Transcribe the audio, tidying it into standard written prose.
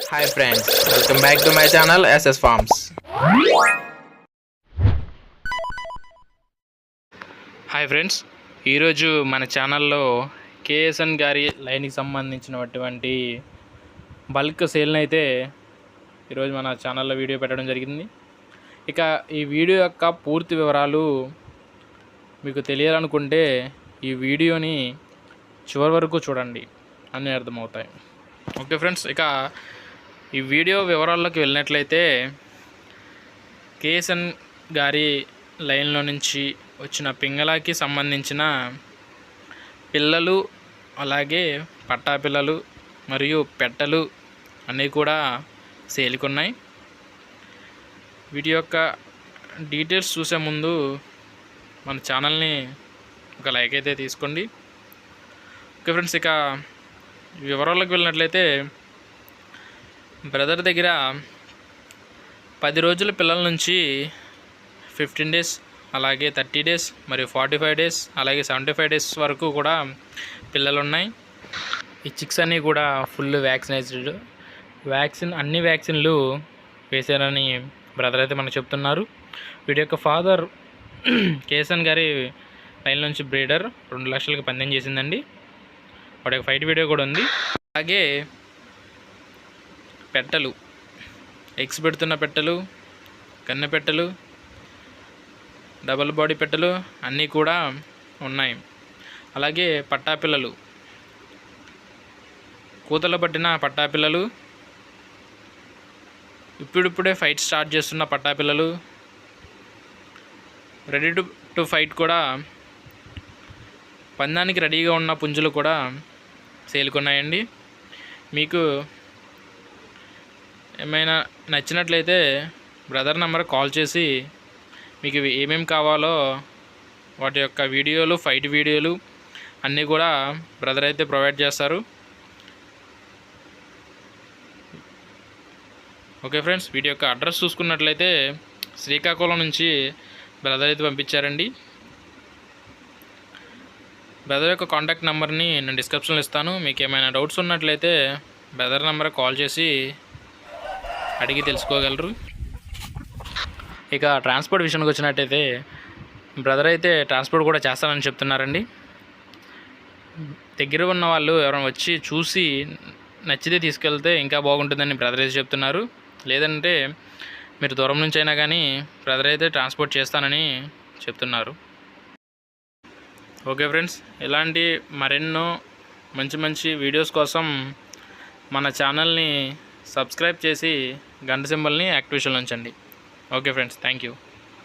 Hi friends, welcome back to my channel SS Farms. Hi friends, ఈరోజు మన ఛానల్లో KSN గారి లైన్కి సంబంధించినటువంటి బల్క్ సేల్ని అయితే ఈరోజు మన ఛానల్లో వీడియో పెట్టడం జరిగింది. ఇక ఈ వీడియో యొక్క పూర్తి వివరాలు మీకు తెలియాలనుకుంటే ఈ వీడియోని చివరి వరకు చూడండి, అన్నీ అర్థమవుతాయి. ఓకే ఫ్రెండ్స్, ఇక ఈ వీడియో వివరాల్లోకి వెళ్ళినట్లయితే కేఎస్ఎన్ గారి లైన్లో నుంచి వచ్చిన పింగళాకి సంబంధించిన పిల్లలు, అలాగే పట్టా పిల్లలు మరియు పెట్టలు అన్నీ కూడా సేల్కి ఉన్నాయి. వీటి యొక్క డీటెయిల్స్ చూసే ముందు మన ఛానల్ని ఒక లైక్ అయితే తీసుకోండి. ఓకే ఫ్రెండ్స్, ఇక వివరాల్లోకి వెళ్ళినట్లయితే బ్రదర్ దగ్గర 10 రోజుల పిల్లల నుంచి 15 డేస్, అలాగే 30 డేస్ మరియు 45 డేస్, అలాగే 75 డేస్ వరకు కూడా పిల్లలు ఉన్నాయి. ఈ చిక్స్ అన్నీ కూడా ఫుల్ వ్యాక్సినైజ్డ్, అన్ని వ్యాక్సిన్లు వేశారని బ్రదర్ అయితే మనకు చెప్తున్నారు. వీడి యొక్క ఫాదర్ కేఎస్ఎన్ గారి లైన్ నుంచి బ్రీడర్ 2 లక్షలకి పందెం చేసిందండి. వాడి యొక్క ఫైట్ వీడియో కూడా ఉంది. అలాగే పెట్టలు, ఎగ్స్ పెడుతున్న పెట్టలు, కన్నె పెట్టలు, డబల్ బాడీ పెట్టలు అన్నీ కూడా ఉన్నాయి. అలాగే పట్టాపిల్లలు, కూతలు పట్టిన పట్టాపిల్లలు, ఇప్పుడిప్పుడే ఫైట్ స్టార్ట్ చేస్తున్న పట్టాపిల్లలు, రెడీ టు ఫైట్ కూడా పందానికి రెడీగా ఉన్న పుంజులు కూడా సేల్కొన్నాయండి. మీకు ఏమైనా నచ్చినట్లయితే బ్రదర్ నెంబర్ కాల్ చేసి మీకు ఏమేమి కావాలో వాటి యొక్క వీడియోలు, ఫైట్ వీడియోలు అన్నీ కూడా బ్రదర్ అయితే ప్రొవైడ్ చేస్తారు. ఓకే ఫ్రెండ్స్, వీటి యొక్క అడ్రస్ చూసుకున్నట్లయితే శ్రీకాకుళం నుంచి బ్రదర్ అయితే పంపించారండి. బ్రదర్ యొక్క కాంటాక్ట్ నెంబర్ని నేను డిస్క్రిప్షన్లో ఇస్తాను. మీకు ఏమైనా డౌట్స్ ఉన్నట్లయితే బ్రదర్ నెంబర్ కాల్ చేసి అడిగి తెలుసుకోగలరు. ఇక ట్రాన్స్పోర్ట్ విషయానికి వచ్చినట్టయితే బ్రదర్ అయితే ట్రాన్స్పోర్ట్ కూడా చేస్తానని చెప్తున్నారండి. దగ్గర ఉన్న వాళ్ళు ఎవరైనా వచ్చి చూసి నచ్చితే తీసుకెళ్తే ఇంకా బాగుంటుందని బ్రదర్ అయితే చెప్తున్నారు. లేదంటే మీరు దూరం నుంచి అయినా కానీ బ్రదర్ అయితే ట్రాన్స్పోర్ట్ చేస్తానని చెప్తున్నారు. ఓకే ఫ్రెండ్స్, ఇలాంటి మరెన్నో మంచి వీడియోస్ కోసం మన ఛానల్ని సబ్స్క్రైబ్ చేసి గంట సింబల్ని యాక్టివేషన్లో ఉంచండి. Okay friends, thank you.